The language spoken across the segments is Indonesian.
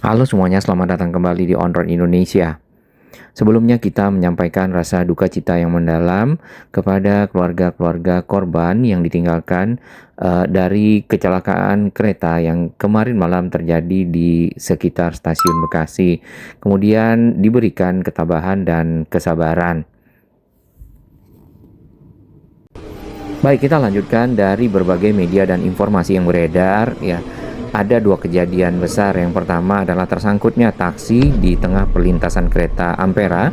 Halo semuanya, selamat datang kembali di On Road Indonesia. Sebelumnya kita menyampaikan rasa duka cita yang mendalam kepada keluarga-keluarga korban yang ditinggalkan dari kecelakaan kereta yang kemarin malam terjadi di sekitar stasiun Bekasi. Kemudian diberikan ketabahan dan kesabaran. Baik, kita lanjutkan dari berbagai media dan informasi yang beredar ya. Ada dua kejadian besar. Yang pertama adalah tersangkutnya taksi di tengah perlintasan kereta Ampera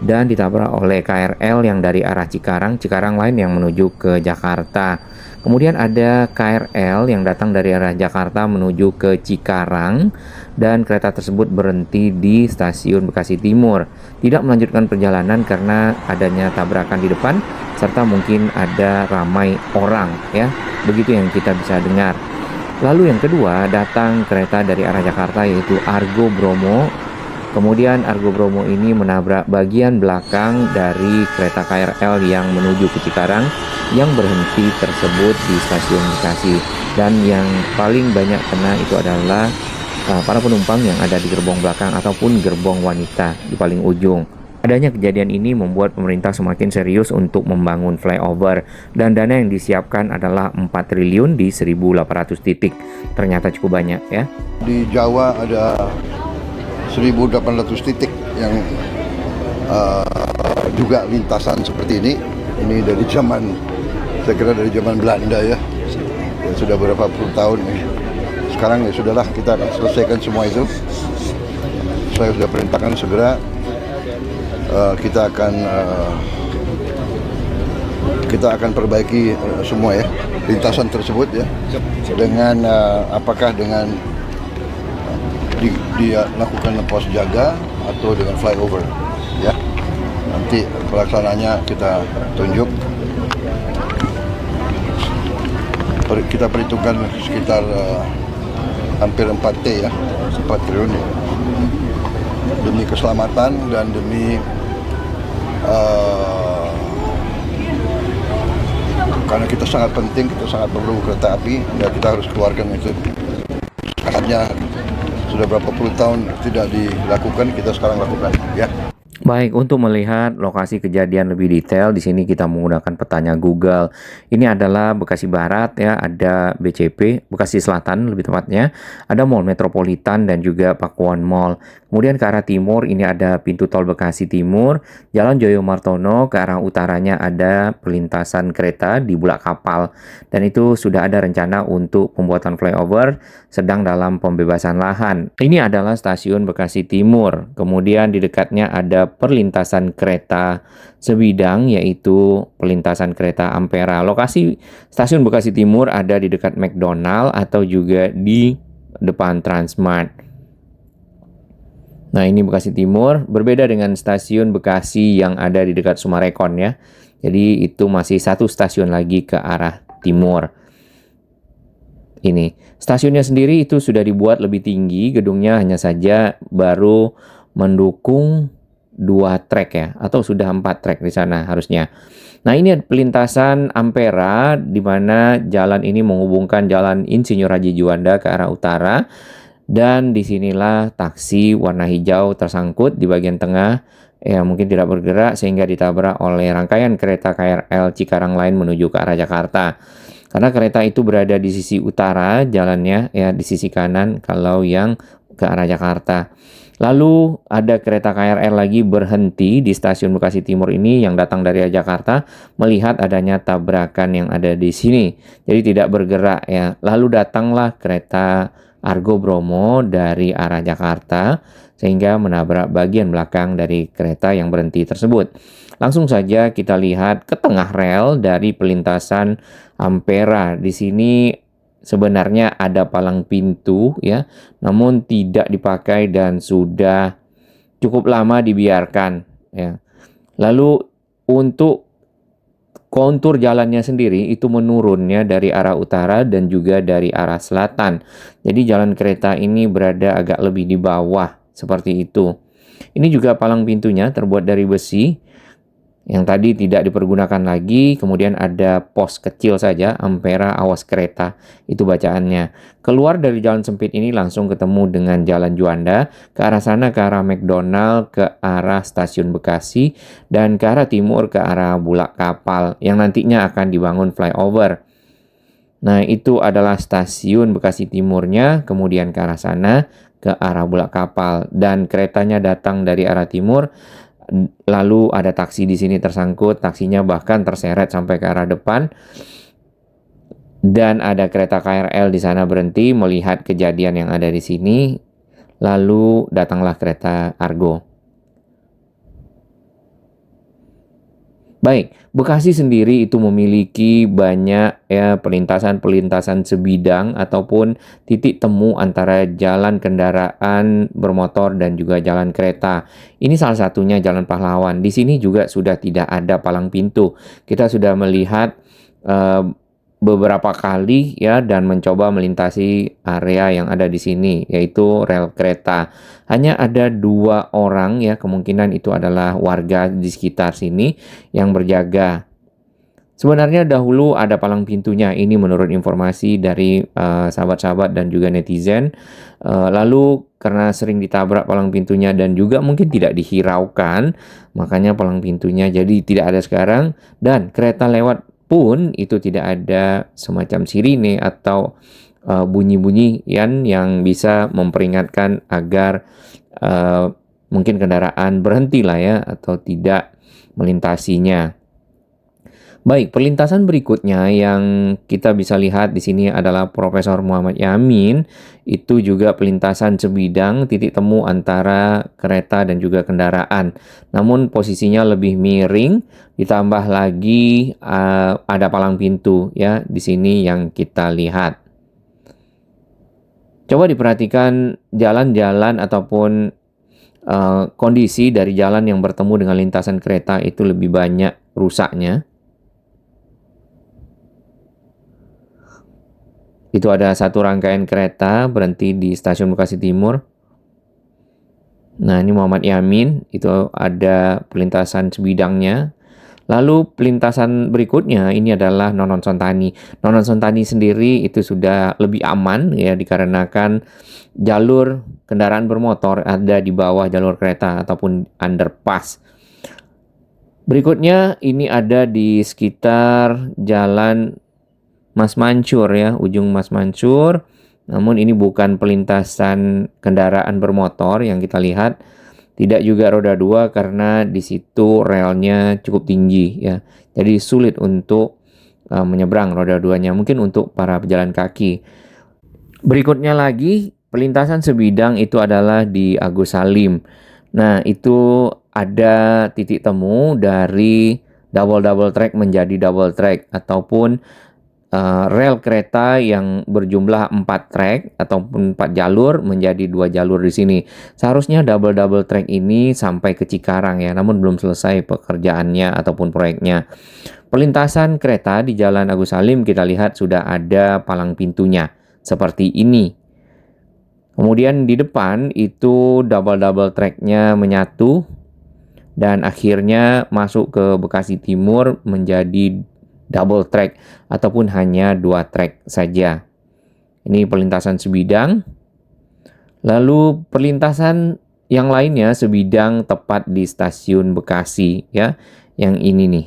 dan ditabrak oleh KRL yang dari arah Cikarang lain yang menuju ke Jakarta. Kemudian ada KRL yang datang dari arah Jakarta menuju ke Cikarang dan kereta tersebut berhenti di stasiun Bekasi Timur. Tidak melanjutkan perjalanan karena adanya tabrakan di depan serta mungkin ada ramai orang ya. Begitu yang kita bisa dengar. Lalu yang kedua, datang kereta dari arah Jakarta yaitu Argo Bromo. Kemudian Argo Bromo ini menabrak bagian belakang dari kereta KRL yang menuju ke Cikarang yang berhenti tersebut di stasiun Bekasi. Dan yang paling banyak kena itu adalah para penumpang yang ada di gerbong belakang ataupun gerbong wanita di paling ujung. Adanya kejadian ini membuat pemerintah semakin serius untuk membangun flyover dan dana yang disiapkan adalah 4 triliun di 1.800 titik. Ternyata cukup banyak ya. Di Jawa ada 1.800 titik yang juga lintasan seperti ini. Ini dari zaman, saya kira dari zaman Belanda ya sudah berapa puluh tahun nih. Sekarang ya sudahlah, kita akan selesaikan semua itu. Saya sudah perintahkan segera. Kita akan perbaiki semua ya lintasan tersebut ya, dengan apakah dengan dilakukan pos jaga atau dengan flyover ya, nanti pelaksananya kita tunjuk. Kita perhitungkan sekitar hampir 4T ya, 4 triliun ya, demi keselamatan dan demi karena kita sangat penting, kita sangat perlu kereta api ya, kita harus keluarkan itu. Hanya sudah berapa puluh tahun tidak dilakukan, kita sekarang lakukan ya. Baik, untuk melihat lokasi kejadian lebih detail, di sini kita menggunakan petanya Google. Ini adalah Bekasi Barat ya, ada BCP, Bekasi Selatan lebih tepatnya, ada Mall Metropolitan dan juga Pakuan Mall. Kemudian ke arah timur ini ada pintu tol Bekasi Timur, Jalan Joyo Martono, ke arah utaranya ada perlintasan kereta di Bulak Kapal. Dan itu sudah ada rencana untuk pembuatan flyover sedang dalam pembebasan lahan. Ini adalah stasiun Bekasi Timur, kemudian di dekatnya ada perlintasan kereta sebidang yaitu perlintasan kereta Ampera. Lokasi stasiun Bekasi Timur ada di dekat McDonald atau juga di depan Transmart. Nah, ini Bekasi Timur, berbeda dengan stasiun Bekasi yang ada di dekat Sumarekon ya. Jadi itu masih satu stasiun lagi ke arah timur. Ini stasiunnya sendiri itu sudah dibuat lebih tinggi, gedungnya hanya saja baru mendukung 2 trek ya, atau sudah 4 trek di sana harusnya. Nah, ini perlintasan Ampera di mana jalan ini menghubungkan Jalan Insinyur Haji Juanda ke arah utara, dan disinilah taksi warna hijau tersangkut di bagian tengah ya, mungkin tidak bergerak sehingga ditabrak oleh rangkaian kereta KRL Cikarang lain menuju ke arah Jakarta. Karena kereta itu berada di sisi utara jalannya ya, di sisi kanan kalau yang ke arah Jakarta. Lalu ada kereta KRL lagi berhenti di stasiun Bekasi Timur ini yang datang dari Jakarta, melihat adanya tabrakan yang ada di sini. Jadi tidak bergerak ya. Lalu datanglah kereta Argo Bromo dari arah Jakarta sehingga menabrak bagian belakang dari kereta yang berhenti tersebut. Langsung saja kita lihat ke tengah rel dari perlintasan Ampera. Di sini sebenarnya ada palang pintu ya, namun tidak dipakai dan sudah cukup lama dibiarkan ya. Lalu untuk kontur jalannya sendiri itu menurunnya dari arah utara dan juga dari arah selatan. Jadi jalan kereta ini berada agak lebih di bawah seperti itu. Ini juga palang pintunya terbuat dari besi. yang tadi tidak dipergunakan lagi, kemudian ada pos kecil saja, Ampera Awas Kereta, itu bacaannya. Keluar dari jalan sempit ini langsung ketemu dengan Jalan Juanda, ke arah sana ke arah McDonald, ke arah Stasiun Bekasi, dan ke arah timur ke arah Bulak Kapal, yang nantinya akan dibangun flyover. Nah, itu adalah stasiun Bekasi Timurnya, kemudian ke arah sana, ke arah Bulak Kapal, dan keretanya datang dari arah timur. Lalu ada taksi di sini tersangkut, taksinya bahkan terseret sampai ke arah depan. Dan ada kereta KRL di sana berhenti melihat kejadian yang ada di sini. Lalu datanglah kereta Argo. Baik, Bekasi sendiri itu memiliki banyak ya pelintasan-pelintasan sebidang ataupun titik temu antara jalan kendaraan bermotor dan juga jalan kereta. Ini salah satunya Jalan Pahlawan. Di sini juga sudah tidak ada palang pintu. Kita sudah melihat beberapa kali ya dan mencoba melintasi area yang ada di sini, yaitu rel kereta. Hanya ada 2 orang ya, kemungkinan itu adalah warga di sekitar sini yang berjaga. Sebenarnya dahulu ada palang pintunya, ini menurut informasi dari sahabat-sahabat dan juga netizen. Lalu karena sering ditabrak palang pintunya dan juga mungkin tidak dihiraukan, makanya palang pintunya jadi tidak ada sekarang, dan kereta lewat pun itu tidak ada semacam sirine atau bunyi-bunyian yang bisa memperingatkan agar mungkin kendaraan berhenti lah ya atau tidak melintasinya. Baik, perlintasan berikutnya yang kita bisa lihat di sini adalah Profesor Muhammad Yamin. Itu juga perlintasan sebidang titik temu antara kereta dan juga kendaraan. Namun posisinya lebih miring, ditambah lagi ada palang pintu ya di sini yang kita lihat. Coba diperhatikan jalan-jalan ataupun kondisi dari jalan yang bertemu dengan lintasan kereta itu lebih banyak rusaknya. Itu ada satu rangkaian kereta berhenti di Stasiun Bekasi Timur. Nah, ini Muhammad Yamin, itu ada perlintasan sebidangnya. Lalu perlintasan berikutnya ini adalah Nonon Sontani. Nonon Sontani sendiri itu sudah lebih aman ya dikarenakan jalur kendaraan bermotor ada di bawah jalur kereta ataupun underpass. Berikutnya ini ada di sekitar Jalan Mas Mansur ya, ujung Mas Mansur. Namun ini bukan perlintasan kendaraan bermotor yang kita lihat. Tidak juga roda 2 karena di situ relnya cukup tinggi ya. Jadi sulit untuk menyeberang roda 2-nya, mungkin untuk para pejalan kaki. Berikutnya lagi perlintasan sebidang itu adalah di Agus Salim. Nah, itu ada titik temu dari double track menjadi double track ataupun rel kereta yang berjumlah 4 track ataupun 4 jalur menjadi 2 jalur di sini. Seharusnya double track ini sampai ke Cikarang ya, namun belum selesai pekerjaannya ataupun proyeknya. Perlintasan kereta di Jalan Agus Salim kita lihat sudah ada palang pintunya seperti ini. Kemudian di depan itu double tracknya menyatu dan akhirnya masuk ke Bekasi Timur menjadi double track ataupun hanya 2 track saja. Ini perlintasan sebidang. Lalu perlintasan yang lainnya sebidang tepat di Stasiun Bekasi ya. Yang ini nih.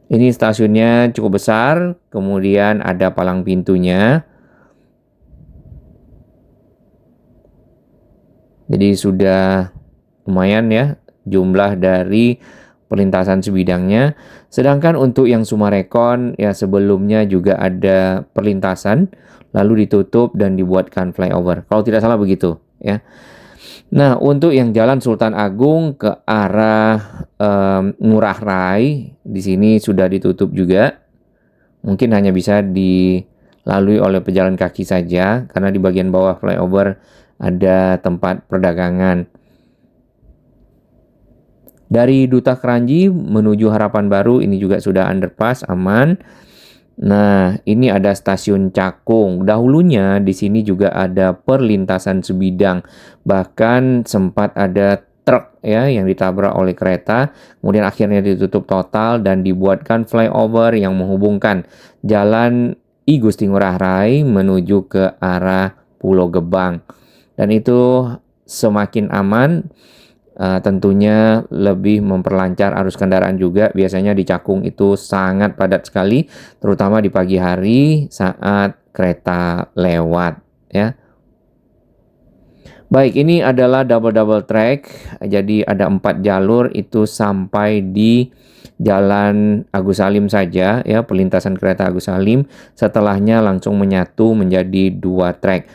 Ini stasiunnya cukup besar, kemudian ada palang pintunya. Jadi sudah lumayan ya jumlah dari perlintasan sebidangnya. Sedangkan untuk yang Sumarekon ya sebelumnya juga ada perlintasan lalu ditutup dan dibuatkan flyover. Kalau tidak salah begitu ya. Nah, untuk yang Jalan Sultan Agung ke arah Ngurah Rai di sini sudah ditutup juga. Mungkin hanya bisa dilalui oleh pejalan kaki saja karena di bagian bawah flyover ada tempat perdagangan. Dari Duta Keranji menuju Harapan Baru ini juga sudah underpass, aman. Nah, ini ada Stasiun Cakung. Dahulunya di sini juga ada perlintasan sebidang. Bahkan sempat ada truk ya yang ditabrak oleh kereta, kemudian akhirnya ditutup total dan dibuatkan flyover yang menghubungkan Jalan I Gusti Ngurah Rai menuju ke arah Pulau Gebang. Dan itu semakin aman, tentunya lebih memperlancar arus kendaraan juga. Biasanya di Cakung itu sangat padat sekali, terutama di pagi hari saat kereta lewat ya. Baik, ini adalah double track. Jadi ada 4 jalur itu sampai di Jalan Agus Salim saja ya, perlintasan kereta Agus Salim. Setelahnya langsung menyatu menjadi 2 track.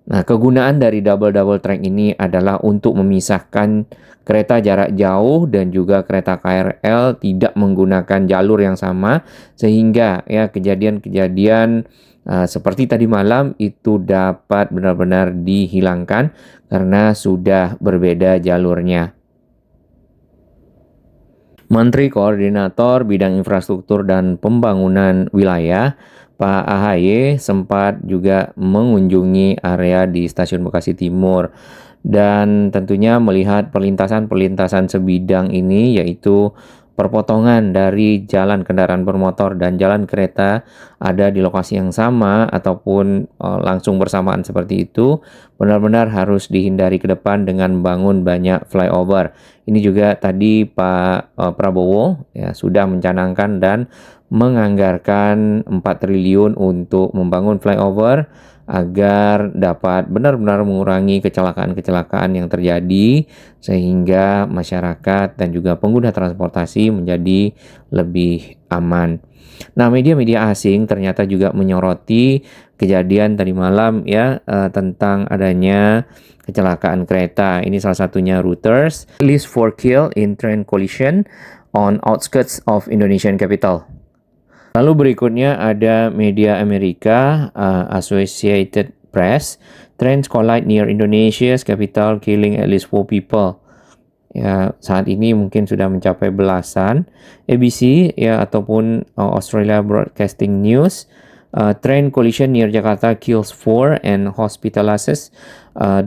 Nah, kegunaan dari double track ini adalah untuk memisahkan kereta jarak jauh dan juga kereta KRL tidak menggunakan jalur yang sama, sehingga ya kejadian-kejadian seperti tadi malam itu dapat benar-benar dihilangkan karena sudah berbeda jalurnya. Menteri Koordinator Bidang Infrastruktur dan Pembangunan Wilayah Pak AHY sempat juga mengunjungi area di Stasiun Bekasi Timur dan tentunya melihat perlintasan-perlintasan sebidang ini, yaitu perpotongan dari jalan kendaraan bermotor dan jalan kereta ada di lokasi yang sama ataupun langsung bersamaan seperti itu, benar-benar harus dihindari ke depan dengan bangun banyak flyover. Ini juga tadi Pak Prabowo ya sudah mencanangkan dan menganggarkan 4 triliun untuk membangun flyover agar dapat benar-benar mengurangi kecelakaan-kecelakaan yang terjadi sehingga masyarakat dan juga pengguna transportasi menjadi lebih aman. Nah, media-media asing ternyata juga menyoroti kejadian tadi malam ya tentang adanya kecelakaan kereta. Ini salah satunya Reuters, at least 4 killed in train collision on outskirts of Indonesian capital. Lalu berikutnya ada media Amerika, Associated Press, trains collide near Indonesia's capital killing at least 4 people. Ya, saat ini mungkin sudah mencapai belasan. ABC ya ataupun Australia Broadcasting News, train collision near Jakarta kills 4 and hospitalizes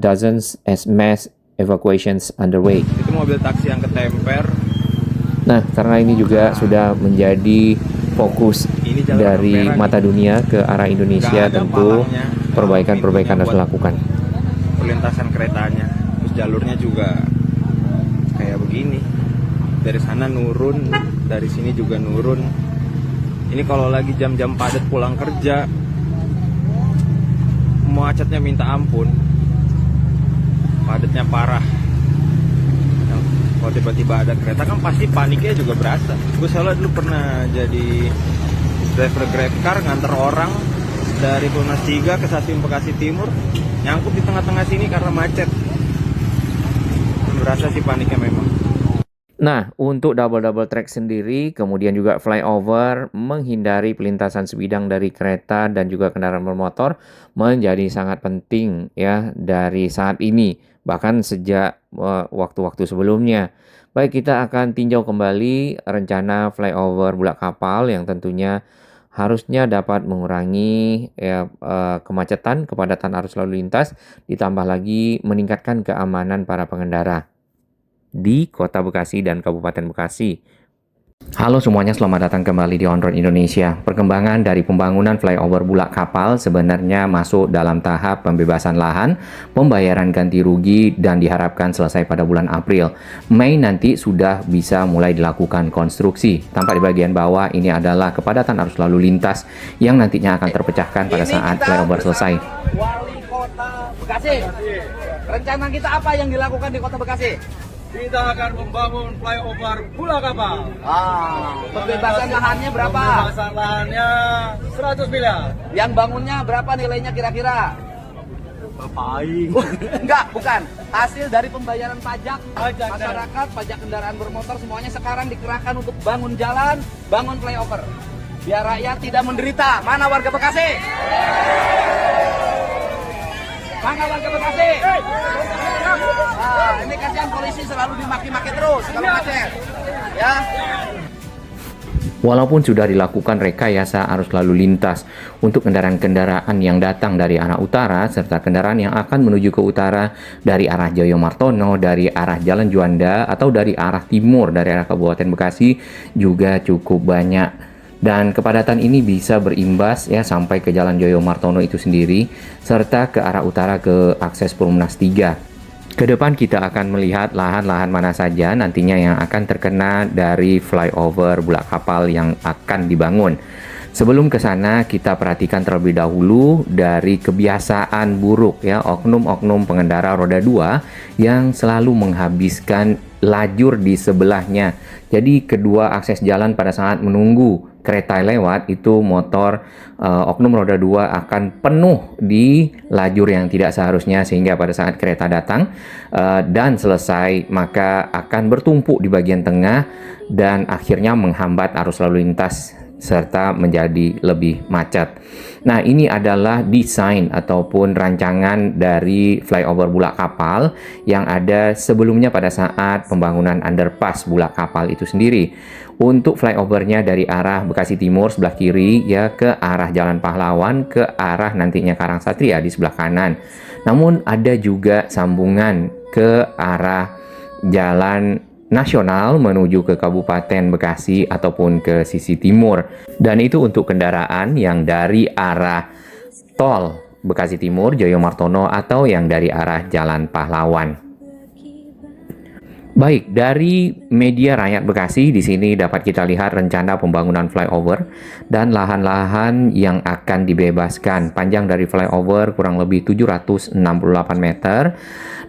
dozens as mass evacuations underway. Itu mobil taksi yang ketemper. Nah, karena ini juga sudah menjadi fokus dari mata dunia ke arah Indonesia, tentu perbaikan-perbaikan harus dilakukan. Perlintasan keretanya, terus jalurnya juga kayak begini. Dari sana nurun, dari sini juga nurun. Ini kalau lagi jam-jam padat pulang kerja, macetnya minta ampun. Padatnya parah. Kalau tiba-tiba ada kereta kan pasti paniknya juga berasa. Gue salah dulu pernah jadi driver GrabCar nganter orang dari Tunas 3 ke Stasiun Bekasi Timur, nyangkut di tengah-tengah sini karena macet. Berasa sih paniknya memang. Nah, untuk double track sendiri, kemudian juga flyover, menghindari pelintasan sebidang dari kereta dan juga kendaraan bermotor menjadi sangat penting ya dari saat ini, bahkan sejak waktu-waktu sebelumnya. Baik, kita akan tinjau kembali rencana flyover Bulak Kapal yang tentunya harusnya dapat mengurangi kemacetan, kepadatan arus lalu lintas, ditambah lagi meningkatkan keamanan para pengendara di Kota Bekasi dan Kabupaten Bekasi. Halo semuanya, selamat datang kembali di On Road Indonesia. Perkembangan dari pembangunan flyover Bulak Kapal sebenarnya masuk dalam tahap pembebasan lahan, pembayaran ganti rugi, dan diharapkan selesai pada bulan April. Mei nanti sudah bisa mulai dilakukan konstruksi. Tampak di bagian bawah ini adalah kepadatan arus lalu lintas yang nantinya akan terpecahkan pada saat flyover selesai. Wali Kota Bekasi. Rencana kita apa yang dilakukan di Kota Bekasi? Kita akan membangun flyover Bulak Kapal. Pembebasan lahannya berapa? Pembebasan lahannya 100 miliar. Yang bangunnya berapa nilainya kira-kira? Bapaing. Enggak, bukan. Hasil dari pembayaran pajak Pajak, masyarakat, pajak kendaraan bermotor semuanya sekarang dikerahkan untuk bangun jalan, bangun flyover. Biar rakyat tidak menderita. Mana warga Bekasi? Mana warga Bekasi? Nah, ini kasihan polisi selalu dimaki-maki terus kalau macet. Ya. Walaupun sudah dilakukan rekayasa arus lalu lintas untuk kendaraan-kendaraan yang datang dari arah utara serta kendaraan yang akan menuju ke utara dari arah Joyo Martono, dari arah Jalan Juanda atau dari arah timur dari arah Kabupaten Bekasi juga cukup banyak. Dan kepadatan ini bisa berimbas ya sampai ke Jalan Joyo Martono itu sendiri serta ke arah utara ke akses Perumnas 3. Ke depan kita akan melihat lahan-lahan mana saja nantinya yang akan terkena dari flyover Bulak Kapal yang akan dibangun. Sebelum ke sana, kita perhatikan terlebih dahulu dari kebiasaan buruk ya oknum-oknum pengendara roda 2 yang selalu menghabiskan lajur di sebelahnya. Jadi kedua akses jalan pada saat menunggu kereta lewat itu motor oknum roda 2 akan penuh di lajur yang tidak seharusnya, sehingga pada saat kereta datang dan selesai maka akan bertumpuk di bagian tengah dan akhirnya menghambat arus lalu lintas serta menjadi lebih macet. Nah, ini adalah desain ataupun rancangan dari flyover Bulak Kapal yang ada sebelumnya pada saat pembangunan underpass Bulak Kapal itu sendiri. Untuk flyovernya dari arah Bekasi Timur sebelah kiri ya ke arah Jalan Pahlawan ke arah nantinya Karangsatria di sebelah kanan. Namun ada juga sambungan ke arah Jalan Nasional menuju ke Kabupaten Bekasi ataupun ke sisi timur. Dan itu untuk kendaraan yang dari arah tol Bekasi Timur, Joyo Martono atau yang dari arah Jalan Pahlawan. Baik, dari media Rakyat Bekasi di sini dapat kita lihat rencana pembangunan flyover dan lahan-lahan yang akan dibebaskan. Panjang dari flyover kurang lebih 768 meter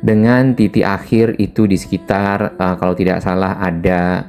dengan titik akhir itu di sekitar kalau tidak salah ada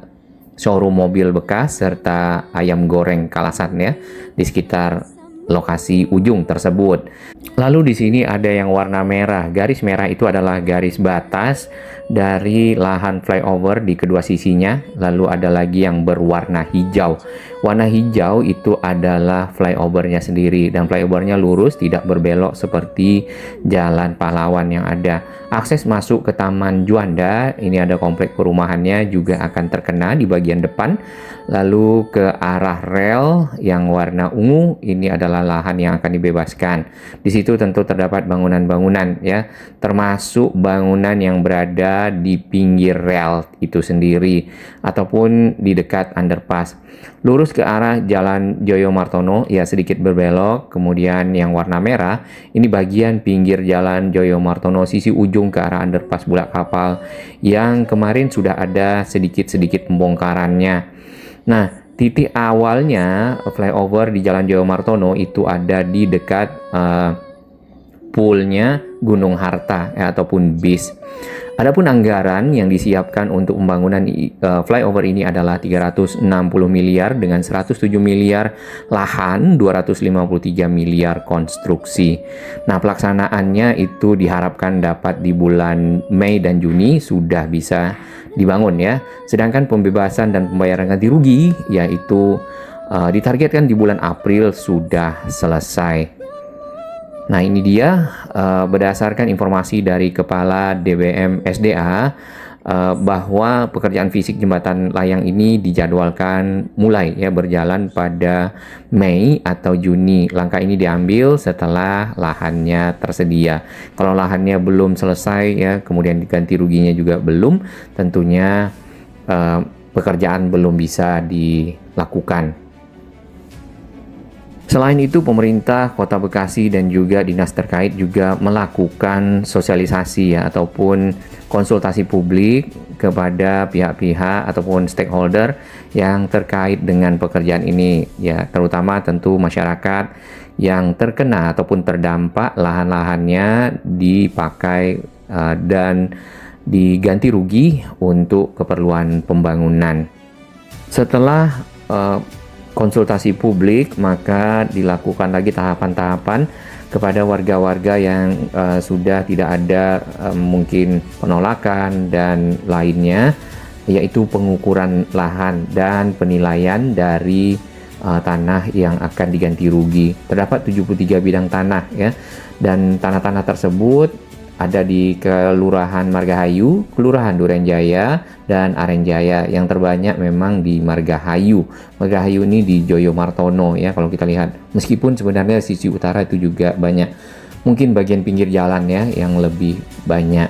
showroom mobil bekas serta ayam goreng Kalasan ya di sekitar lokasi ujung tersebut. Lalu di sini ada yang warna merah. Garis merah itu adalah garis batas dari lahan flyover di kedua sisinya. Lalu ada lagi yang berwarna hijau. Warna hijau itu adalah flyovernya sendiri dan flyovernya lurus, tidak berbelok seperti Jalan Pahlawan yang ada. Akses masuk ke Taman Juanda, ini ada komplek perumahannya juga akan terkena di bagian depan. Lalu ke arah rel yang warna ungu, ini adalah lahan yang akan dibebaskan. Di situ tentu terdapat bangunan-bangunan ya, termasuk bangunan yang berada di pinggir rel itu sendiri ataupun di dekat underpass. Lurus ke arah Jalan Joyo Martono ya sedikit berbelok, kemudian yang warna merah ini bagian pinggir Jalan Joyo Martono sisi ujung ke arah underpass Bulak Kapal yang kemarin sudah ada sedikit-sedikit pembongkarannya. Nah, titik awalnya flyover di Jalan Joyo Martono itu ada di dekat poolnya Gunung Harta ya, ataupun BIS. Adapun anggaran yang disiapkan untuk pembangunan flyover ini adalah 360 miliar dengan 107 miliar lahan, 253 miliar konstruksi. Nah, pelaksanaannya itu diharapkan dapat di bulan Mei dan Juni sudah bisa dibangun ya. Sedangkan pembebasan dan pembayaran ganti rugi yaitu ditargetkan di bulan April sudah selesai. Nah, ini dia berdasarkan informasi dari Kepala DBM SDA bahwa pekerjaan fisik jembatan layang ini dijadwalkan mulai ya berjalan pada Mei atau Juni. Langkah ini diambil setelah lahannya tersedia. Kalau lahannya belum selesai ya, kemudian diganti ruginya juga belum, tentunya pekerjaan belum bisa dilakukan. Selain itu, pemerintah Kota Bekasi dan juga dinas terkait juga melakukan sosialisasi ya, ataupun konsultasi publik kepada pihak-pihak ataupun stakeholder yang terkait dengan pekerjaan ini ya, terutama tentu masyarakat yang terkena ataupun terdampak lahan-lahannya dipakai dan diganti rugi untuk keperluan pembangunan. Setelah konsultasi publik, maka dilakukan lagi tahapan-tahapan kepada warga-warga yang sudah tidak ada mungkin penolakan dan lainnya, yaitu pengukuran lahan dan penilaian dari tanah yang akan diganti rugi. Terdapat 73 bidang tanah ya, dan tanah-tanah tersebut ada di Kelurahan Margahayu, Kelurahan Durenjaya, dan Arenjaya. Yang terbanyak memang di Margahayu. Margahayu ini di Joyo Martono ya kalau kita lihat. Meskipun sebenarnya sisi utara itu juga banyak. Mungkin bagian pinggir jalan ya yang lebih banyak.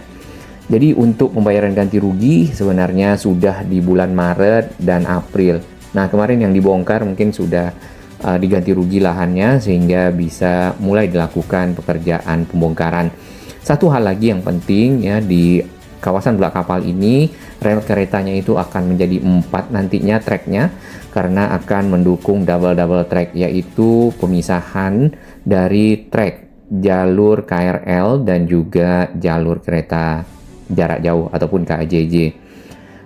Jadi untuk pembayaran ganti rugi sebenarnya sudah di bulan Maret dan April. Nah kemarin yang dibongkar mungkin sudah diganti rugi lahannya sehingga bisa mulai dilakukan pekerjaan pembongkaran. Satu hal lagi yang penting ya di kawasan Bulak Kapal ini rel keretanya itu akan menjadi 4 nantinya tracknya karena akan mendukung double track yaitu pemisahan dari track jalur KRL dan juga jalur kereta jarak jauh ataupun KAJJ.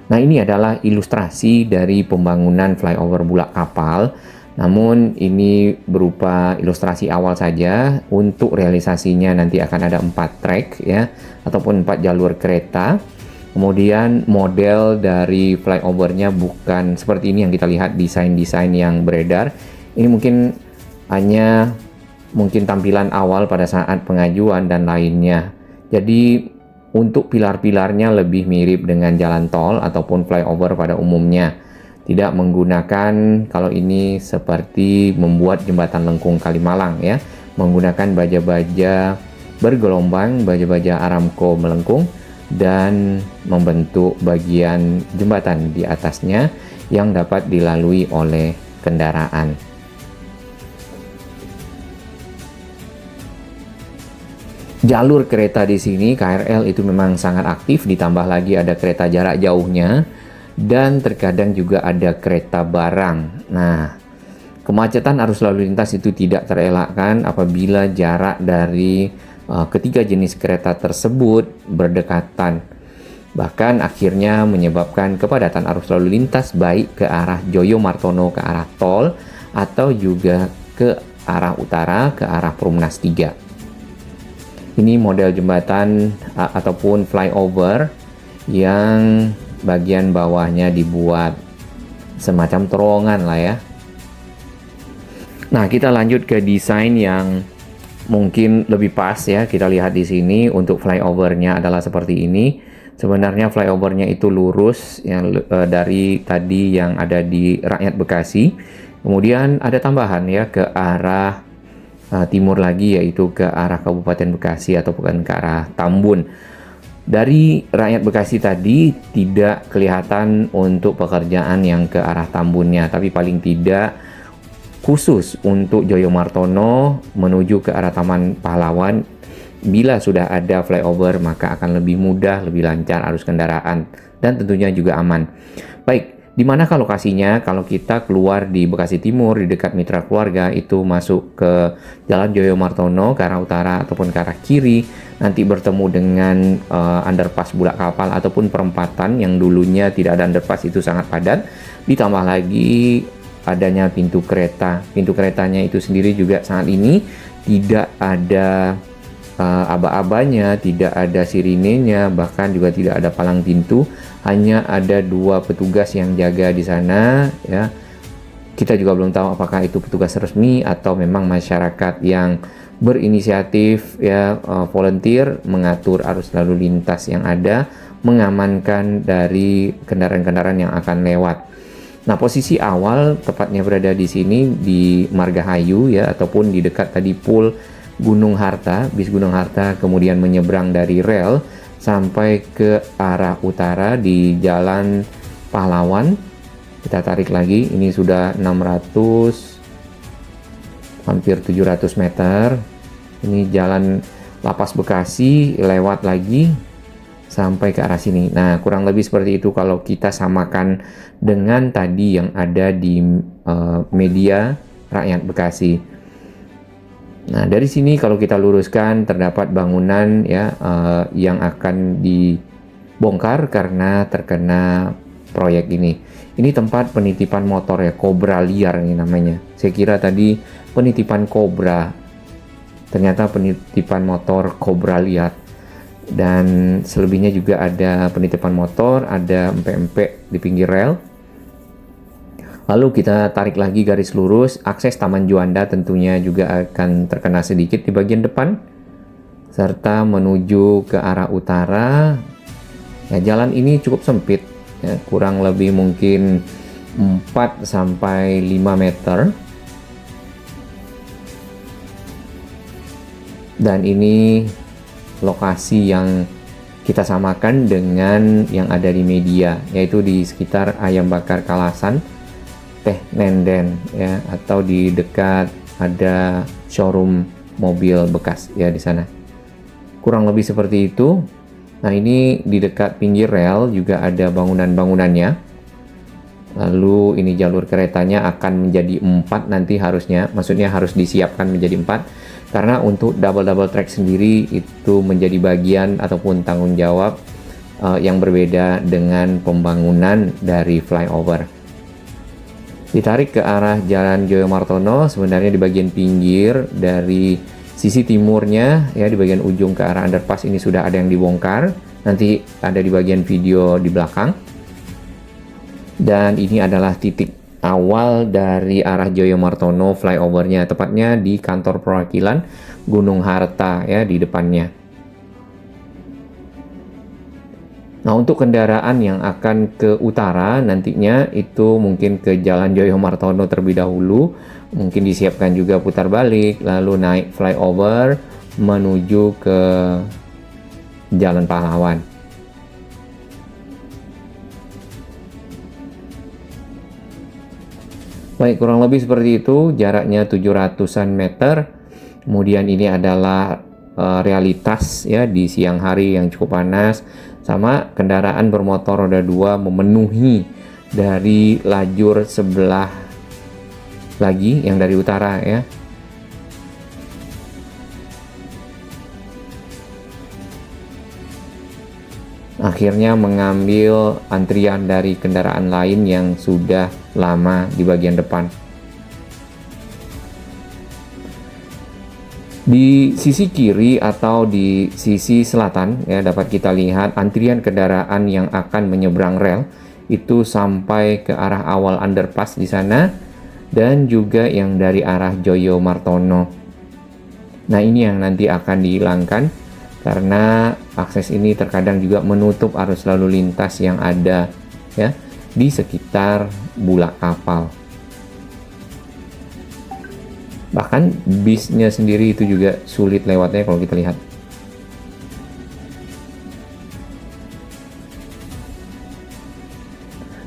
Nah ini adalah ilustrasi dari pembangunan flyover Bulak Kapal. Namun ini berupa ilustrasi awal saja. Untuk realisasinya nanti akan ada 4 track ya ataupun 4 jalur kereta. Kemudian model dari flyovernya bukan seperti ini yang kita lihat desain-desain yang beredar. Ini mungkin hanya tampilan awal pada saat pengajuan dan lainnya. Jadi untuk pilar-pilarnya lebih mirip dengan jalan tol ataupun flyover pada umumnya. Tidak menggunakan kalau ini seperti membuat jembatan lengkung Kalimalang ya, menggunakan baja-baja bergelombang, baja-baja Aramco melengkung dan membentuk bagian jembatan di atasnya yang dapat dilalui oleh kendaraan. Jalur kereta di sini KRL itu memang sangat aktif, ditambah lagi ada kereta jarak jauhnya. Dan terkadang juga ada kereta barang. Nah, kemacetan arus lalu lintas itu tidak terelakkan apabila jarak dari ketiga jenis kereta tersebut berdekatan. Bahkan akhirnya menyebabkan kepadatan arus lalu lintas baik ke arah Joyo Martono ke arah tol atau juga ke arah utara ke arah Perumnas 3. Ini model jembatan ataupun flyover yang bagian bawahnya dibuat semacam terowongan lah ya. Nah, kita lanjut ke desain yang mungkin lebih pas ya. Kita lihat di sini untuk flyovernya adalah seperti ini. Sebenarnya flyovernya itu lurus yang dari tadi yang ada di Rakyat Bekasi. Kemudian ada tambahan ya ke arah timur lagi yaitu ke arah Kabupaten Bekasi atau bukan ke arah Tambun. Dari Rakyat Bekasi tadi tidak kelihatan untuk pekerjaan yang ke arah Tambunnya, tapi paling tidak khusus untuk Joyo Martono menuju ke arah Taman Pahlawan, bila sudah ada flyover maka akan lebih mudah, lebih lancar arus kendaraan dan tentunya juga aman. Baik, di manakah lokasinya? Kalau kita keluar di Bekasi Timur di dekat Mitra Keluarga itu masuk ke Jalan Joyo Martono ke arah utara ataupun ke arah kiri, nanti bertemu dengan underpass Bulak Kapal ataupun perempatan yang dulunya tidak ada underpass itu sangat padat. Ditambah lagi adanya pintu kereta. Pintu keretanya itu sendiri juga saat ini tidak ada aba-abanya, tidak ada sirinenya, bahkan juga tidak ada palang pintu. Hanya ada 2 petugas yang jaga di sana ya. Kita juga belum tahu apakah itu petugas resmi atau memang masyarakat yang berinisiatif ya, volunteer mengatur arus lalu lintas yang ada, mengamankan dari kendaraan-kendaraan yang akan lewat. Nah, posisi awal tepatnya berada di sini di Margahayu ya ataupun di dekat tadi pool Gunung Harta, bis Gunung Harta, kemudian menyeberang dari rel sampai ke arah utara di Jalan Pahlawan. Kita tarik lagi, ini sudah 600 hampir 700 meter. Ini Jalan Lapas Bekasi, lewat lagi sampai ke arah sini. Nah, kurang lebih seperti itu kalau kita samakan dengan tadi yang ada di media Rakyat Bekasi. Nah, dari sini kalau kita luruskan terdapat bangunan ya yang akan dibongkar karena terkena proyek ini. Ini tempat penitipan motor ya, Cobra liar ini namanya. Saya kira tadi penitipan Cobra, ternyata penitipan motor Cobra liar. Dan selebihnya juga ada penitipan motor, ada empek-empek di pinggir rel. Lalu kita tarik lagi garis lurus, akses Taman Juanda tentunya juga akan terkena sedikit di bagian depan. serta menuju ke arah utara. Ya, jalan ini cukup sempit, ya, kurang lebih mungkin 4 sampai 5 meter. Dan ini lokasi yang kita samakan dengan yang ada di media, yaitu di sekitar Ayam Bakar Kalasan, Teh Nenden, ya, atau di dekat ada showroom mobil bekas ya di sana. Kurang lebih seperti itu. Nah, ini di dekat pinggir rel juga ada bangunan-bangunannya. Lalu ini jalur keretanya akan menjadi 4 nanti harusnya, maksudnya harus disiapkan menjadi 4. Karena untuk double track sendiri itu menjadi bagian ataupun tanggung jawab yang berbeda dengan pembangunan dari flyover. Ditarik ke arah Jalan Joyo Martono, sebenarnya di bagian pinggir dari sisi timurnya, ya, di bagian ujung ke arah underpass ini sudah ada yang dibongkar. Nanti ada di bagian video di belakang. Dan ini adalah titik awal dari arah Joyo Martono flyovernya, tepatnya di kantor perwakilan Gunung Harta, ya, di depannya. Nah, untuk kendaraan yang akan ke utara nantinya itu mungkin ke Jalan Joyo Martono terlebih dahulu, mungkin disiapkan juga putar balik, lalu naik flyover menuju ke Jalan Pahlawan. Baik, kurang lebih seperti itu, jaraknya 700-an meter. Kemudian ini adalah realitas, ya, di siang hari yang cukup panas, sama kendaraan bermotor roda 2 memenuhi dari lajur sebelah lagi yang dari utara, ya. Akhirnya mengambil antrian dari kendaraan lain yang sudah lama di bagian depan. Di sisi kiri atau di sisi selatan, ya, dapat kita lihat antrian kendaraan yang akan menyeberang rel itu sampai ke arah awal underpass di sana, dan juga yang dari arah Joyo Martono. Nah, ini yang nanti akan dihilangkan karena akses ini terkadang juga menutup arus lalu lintas yang ada, ya, di sekitar Bulak Kapal. Bahkan bisnya sendiri itu juga sulit lewatnya kalau kita lihat.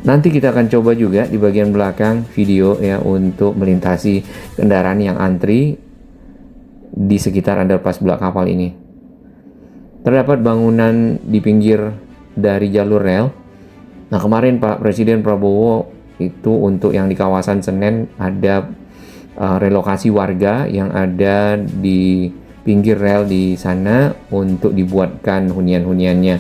Nanti kita akan coba juga di bagian belakang video, ya, untuk melintasi kendaraan yang antri di sekitar underpass Bulak Kapal ini. Terdapat bangunan di pinggir dari jalur rel. Nah, kemarin Pak Presiden Prabowo itu untuk yang di kawasan Senen ada relokasi warga yang ada di pinggir rel di sana untuk dibuatkan hunian-huniannya.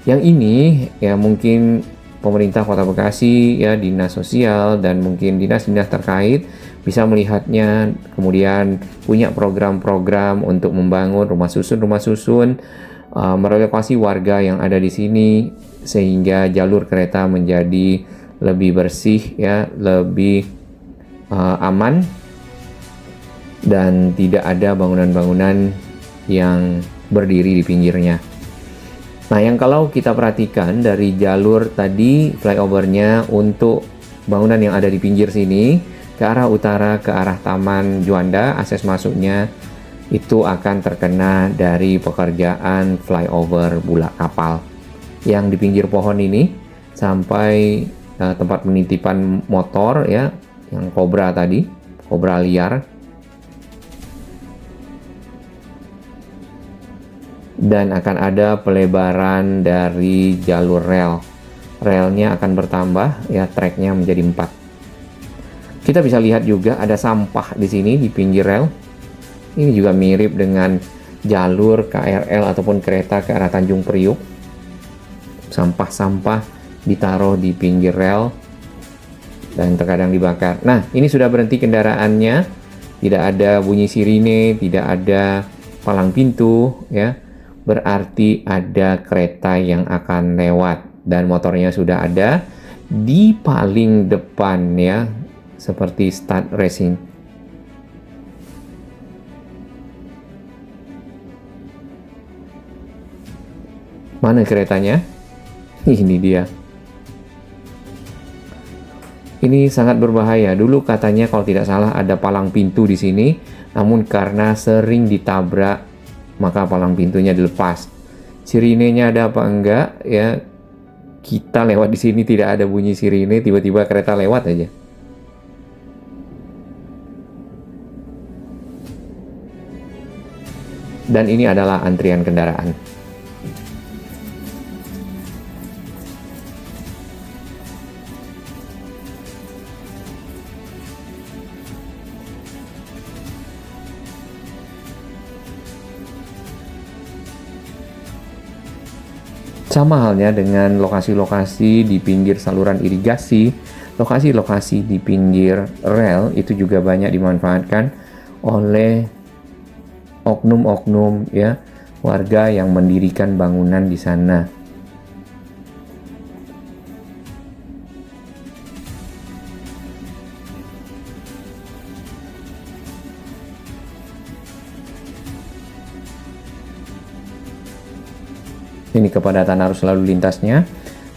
Yang ini, ya, mungkin pemerintah Kota Bekasi, ya, dinas sosial dan mungkin dinas-dinas terkait bisa melihatnya, kemudian punya program-program untuk membangun rumah susun, merelokasi warga yang ada di sini sehingga jalur kereta menjadi lebih bersih, ya, lebih aman, dan tidak ada bangunan-bangunan yang berdiri di pinggirnya. Nah, yang kalau kita perhatikan dari jalur tadi flyovernya untuk bangunan yang ada di pinggir sini ke arah utara, ke arah Taman Juanda, akses masuknya itu akan terkena dari pekerjaan flyover Bulak Kapal. Yang di pinggir pohon ini sampai tempat penitipan motor, ya, yang Cobra tadi, Cobra liar. Dan akan ada pelebaran dari jalur rel. Relnya akan bertambah, ya, treknya menjadi 4. Kita bisa lihat juga ada sampah di sini di pinggir rel. Ini juga mirip dengan jalur KRL ataupun kereta ke arah Tanjung Priuk. Sampah-sampah ditaruh di pinggir rel dan terkadang dibakar. Nah, ini sudah berhenti kendaraannya. Tidak ada bunyi sirine, tidak ada palang pintu, ya. Berarti ada kereta yang akan lewat dan motornya sudah ada di paling depan, ya, seperti start racing. Mana keretanya? Ini dia. Ini sangat berbahaya. Dulu katanya kalau tidak salah ada palang pintu di sini, namun karena sering ditabrak maka palang pintunya dilepas. Sirinenya ada apa enggak ya? Kita lewat di sini tidak ada bunyi sirine, tiba-tiba kereta lewat aja. Dan ini adalah antrian kendaraan. Sama halnya dengan lokasi-lokasi di pinggir saluran irigasi, lokasi-lokasi di pinggir rel itu juga banyak dimanfaatkan oleh oknum-oknum ya, warga yang mendirikan bangunan di sana. Ini kepadatan arus lalu lintasnya,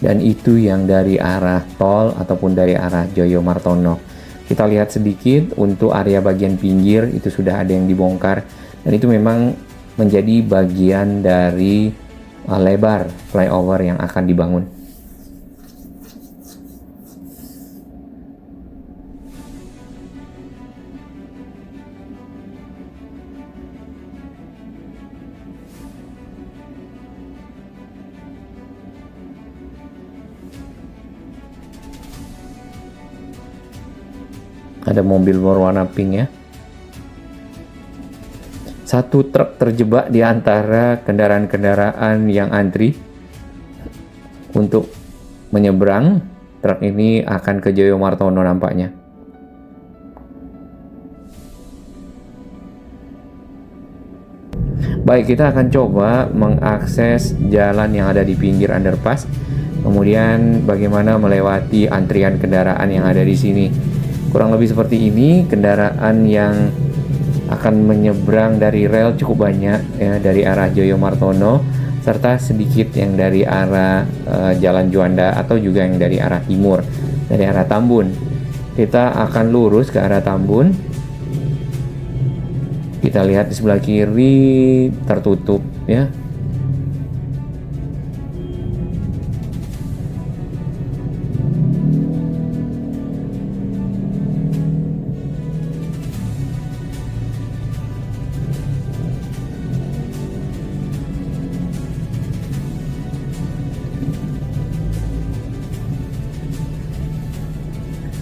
dan itu yang dari arah tol ataupun dari arah Joyo Martono. Kita lihat sedikit untuk area bagian pinggir itu sudah ada yang dibongkar, dan itu memang menjadi bagian dari lebar flyover yang akan dibangun. Ada mobil berwarna pink ya. Satu truk terjebak di antara kendaraan-kendaraan yang antri untuk menyeberang. Truk ini akan ke Joyo Martono nampaknya. Baik, kita akan coba mengakses jalan yang ada di pinggir underpass. Kemudian bagaimana melewati antrian kendaraan yang ada di sini. Kurang lebih seperti ini, kendaraan yang akan menyeberang dari rel cukup banyak ya, dari arah Joyo Martono, serta sedikit yang dari arah Jalan Juanda atau juga yang dari arah timur, dari arah Tambun. Kita akan lurus ke arah Tambun. Kita lihat di sebelah kiri tertutup ya.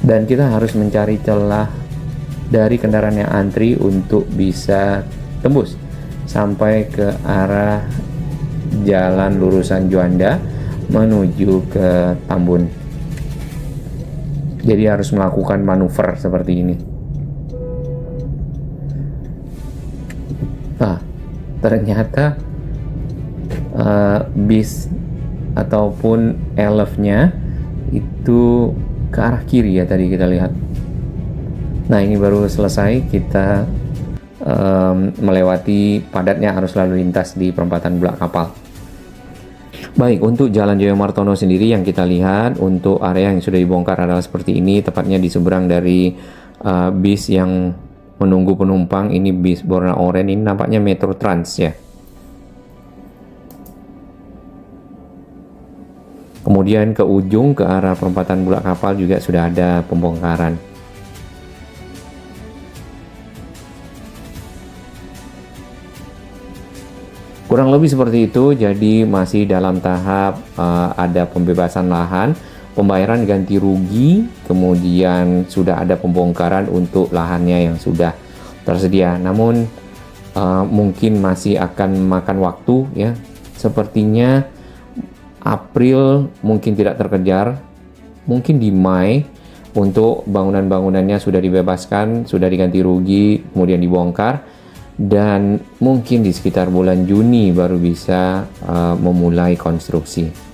Dan kita harus mencari celah dari kendaraan yang antri untuk bisa tembus sampai ke arah jalan lurusan Juanda menuju ke Tambun. Jadi harus melakukan manuver seperti ini. Ternyata bis ataupun elf-nya itu ke arah kiri ya, tadi kita lihat. Nah, ini baru selesai kita melewati padatnya arus lalu lintas di perempatan Bulak Kapal. Baik, untuk Jalan Joyo Martono sendiri yang kita lihat untuk area yang sudah dibongkar adalah seperti ini, tepatnya di seberang dari bis yang menunggu penumpang. Ini bis berwarna oranye, ini nampaknya Metro Trans ya. Kemudian ke ujung ke arah perempatan Bulak Kapal juga sudah ada pembongkaran. Kurang lebih seperti itu, jadi masih dalam tahap ada pembebasan lahan, pembayaran ganti rugi, kemudian sudah ada pembongkaran untuk lahannya yang sudah tersedia. Namun mungkin masih akan makan waktu ya. Sepertinya April mungkin tidak terkejar, mungkin di Mei untuk bangunan-bangunannya sudah dibebaskan, sudah diganti rugi, kemudian dibongkar, dan mungkin di sekitar bulan Juni baru bisa memulai konstruksi.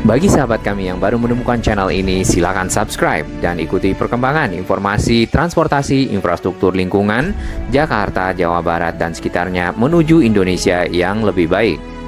Bagi sahabat kami yang baru menemukan channel ini, silakan subscribe dan ikuti perkembangan informasi transportasi infrastruktur lingkungan Jakarta, Jawa Barat, dan sekitarnya menuju Indonesia yang lebih baik.